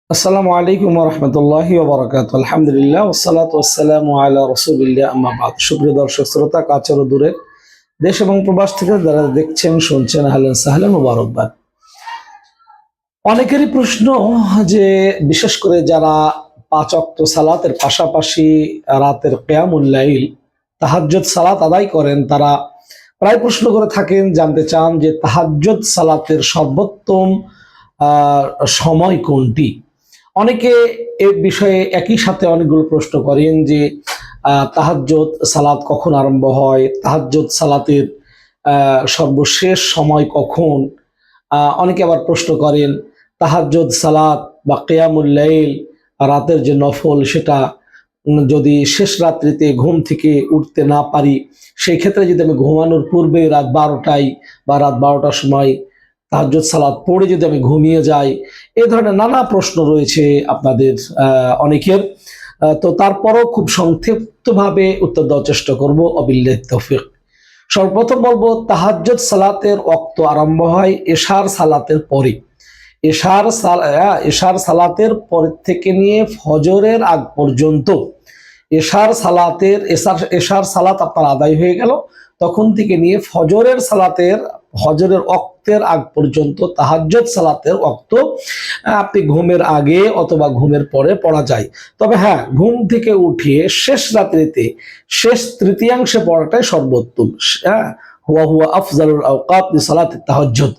আসসালামু আলাইকুম ওয়া রাহমাতুল্লাহি ওয়া বারাকাতুহু। আলহামদুলিল্লাহ ওয়াসসালাতু ওয়াসসালামু আলা রাসূলিল্লাহ, আম্মা বাদ। সুপ্রিয় দর্শক শ্রোতা, কাছের ও দূরের, দেশ এবং প্রবাস থেকে যারা দেখছেন শুনছেন, আহলান সাহলান মুবারকবাদ। অনেকেরই প্রশ্ন যে বিশেষ করে যারা পাঁচ ওয়াক্ত সালাতের পাশাপাশি রাতের কিয়ামুল লাইল তাহাজ্জুদ সালাত আদায় করেন, তারা প্রায় প্রশ্ন করে থাকেন, জানতে চান যে তাহাজ্জুদ সালাতের সর্বোত্তম সময় কোনটি। অনেকে এ বিষয়ে একই সাথে অনেকগুলো প্রশ্ন করেন যে তাহাজ্জুদ সালাত কখন আরম্ভ হয়, তাহাজ্জুদ সালাতের সর্বশেষ সময় কখন। অনেকে আবার প্রশ্ন করেন তাহাজ্জুদ সালাত বা কিয়ামুল লাইল, রাতের যে নফল, সেটা যদি শেষ রাত্রিতে ঘুম থেকে উঠতে না পারি, সেই ক্ষেত্রে যদি আমি ঘুমানোর পূর্বে রাত 12টায় বা রাত 12টার সময় তাহাজ্জুদ সালাত পড়ে যদি আমি ঘুমিয়ে যাই, এই ধরনের নানা প্রশ্ন রয়েছে আপনাদের অনেকের। তো তারপরও খুব সংক্ষিপ্তভাবে উত্তর দেওয়ার চেষ্টা করব ওয়াবিল্লাহি তৌফিক। সর্বপ্রথম বলবো তাহাজ্জুদ সালাতের ওয়াক্ত আরম্ভ হয় এশার সালাতের পরে। এশার সালাতের পর থেকে নিয়ে ফজরের আগ পর্যন্ত এশার সালাত আপনার আদায় হয়ে গেল, তখন থেকে নিয়ে ফজরের ওয়াক্তের আগ পর্যন্ত তাহাজ্জুদ সালাতের ওয়াক্ত আপনি ঘুমের আগে অথবা ঘুমের পরে পড়া যায়। তবে হ্যাঁ, ঘুম থেকে উঠিয়ে শেষ রাত্রিতে শেষ তৃতীয়াংশে পড়াটাই সর্বোত্তম। হুয়া আফজালুল আওকাত লিসালাতিত তাহাজ্জুদ।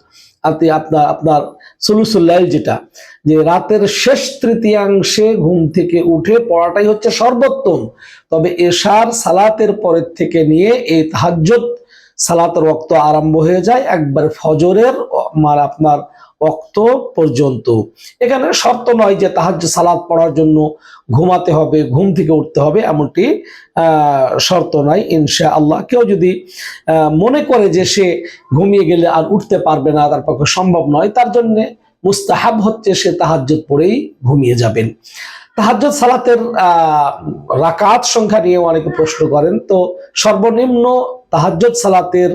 আপনার সুলুসুল লাইল, যেটা যে রাতের শেষ তৃতীয়াংশে ঘুম থেকে উঠে পড়াটাই হচ্ছে সর্বোত্তম। তবে এশার সালাতের পরের থেকে নিয়ে এই তাহাজ্জুদ সালাতের ওয়াক্ত আরম্ভ হয়ে যায় একবার ফজরের আপনার ওয়াক্ত পর্যন্ত। এখানে শর্ত নয় যে তাহাজ্জুদ সালাত পড়ার জন্য ঘুমাতে হবে, ঘুম থেকে উঠতে হবে, এমনটি শর্ত নয় ইনশাআল্লাহ। কেউ যদি মনে করে যে সে ঘুমিয়ে গেলে আর উঠতে পারবে না, তার পক্ষে সম্ভব নয়, তার জন্য মুস্তাহাব হচ্ছে সে তাহাজ্জুদ পড়েই ঘুমিয়ে যাবেন। তাহাজ্জুদ সালাতের রাকাত সংখ্যা নিয়ে অনেকে প্রশ্ন করেন। তো সর্বনিম্ন তাহাজ্জুদ সালাতের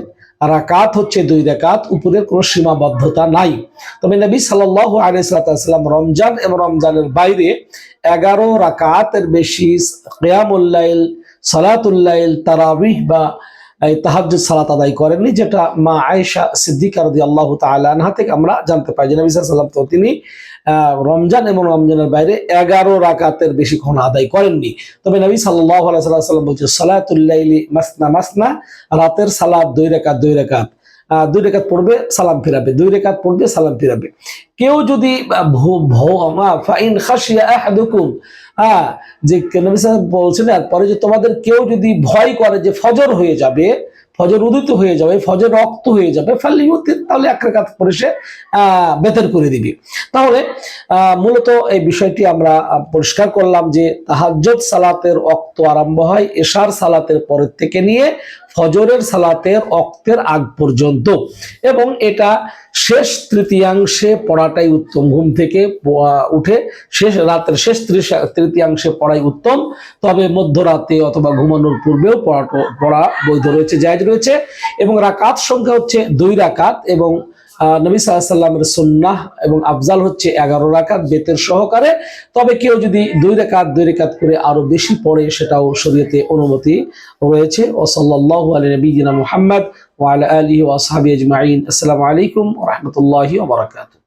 রাকাত হচ্ছে 2 রাকাত, উপরের কোনো সীমাবদ্ধতা নাই। তবে নবী সাল্লাল্লাহু আলাইহি ওয়াসাল্লাম রমজান এবং রমজানের বাইরে 11 রাকাতের বেশি কিয়ামুল লাইল, সালাতুল লাইল, তারাবিহ বা এই তাহাজ্জুদ সালাত আদায় করেননি, যেটা মা আয়েশা সিদ্দিকা রাদিয়াল্লাহু তাআলা আনহা থেকে আমরা জানতে পাই যে নবী সাল্লাল্লাহু আলাইহি ওয়াসাল্লাম তিনি রমজান এবং রমজানের বাইরে 11 রাকাতের বেশি ক্ষণ আদায় করেননি। তবে নবী সাল্লাল্লাহু আলাইহি ওয়াসাল্লাম বলছে সালাতুল লাইলি মাসনা মাসনা, রাতের সালাত 2 রাকাত 2 রাকাত, 2 রাকাত পড়বে সালাম ফিরাবে, 2 রাকাত পড়বে সালাম ফিরাবে। কেউ যদি ফাইন খাশিয়া আহাদুকুম, যে নবী সাল্লাল্লাহু বলছেন এরপরে যে তোমাদের কেউ যদি ভয় করে যে ফজর হয়ে যাবে, ফজর উদিত হয়ে যাবে, ফজর রক্ত হয়ে যাবে, তাহলে 1 রাকাত পড়ে সে বেতর করে দিবি। তাহলে মূলত এই বিষয়টি আমরা পরিষ্কার করলাম যে তাহাজ্জুদ সালাতের ওয়াক্ত আরম্ভ হয় এশার সালাতের পরের থেকে নিয়ে ফজরের সালাতের ওয়াক্তের আগ পর্যন্ত, এবং এটা শেষ তৃতীয়াংশে পড়াটাই উত্তম। ঘুম থেকে উঠে রাতের শেষ তৃতীয়াংশে পড়াই উত্তম। তবে মধ্যরাতে অথবা ঘুমানোর পূর্বেও পড়া বৈধ রয়েছে, জায়েজ রয়েছে। এবং রাকাত সংখ্যা হচ্ছে 2 রাকাত, এবং নবী সাল্লাল্লাহু আলাইহি ওয়াসাল্লামের সুন্নাহ এবং আফজাল হচ্ছে 11 রাকাত বেতের সহকারে। তবে কেউ যদি 2 রাকাত করে আরো বেশি পড়ে, সেটাও শরীয়তে অনুমতি রয়েছে। ও সাল্লাল্লাহু আলা নবিয়িনা মুহাম্মদ ওয়া আলা আলিহি ওয়া আসহাবিহি আজমাইন। আসসালামু আলাইকুম ওয়া রাহমাতুল্লাহি ওয়া বারাকাতুহু।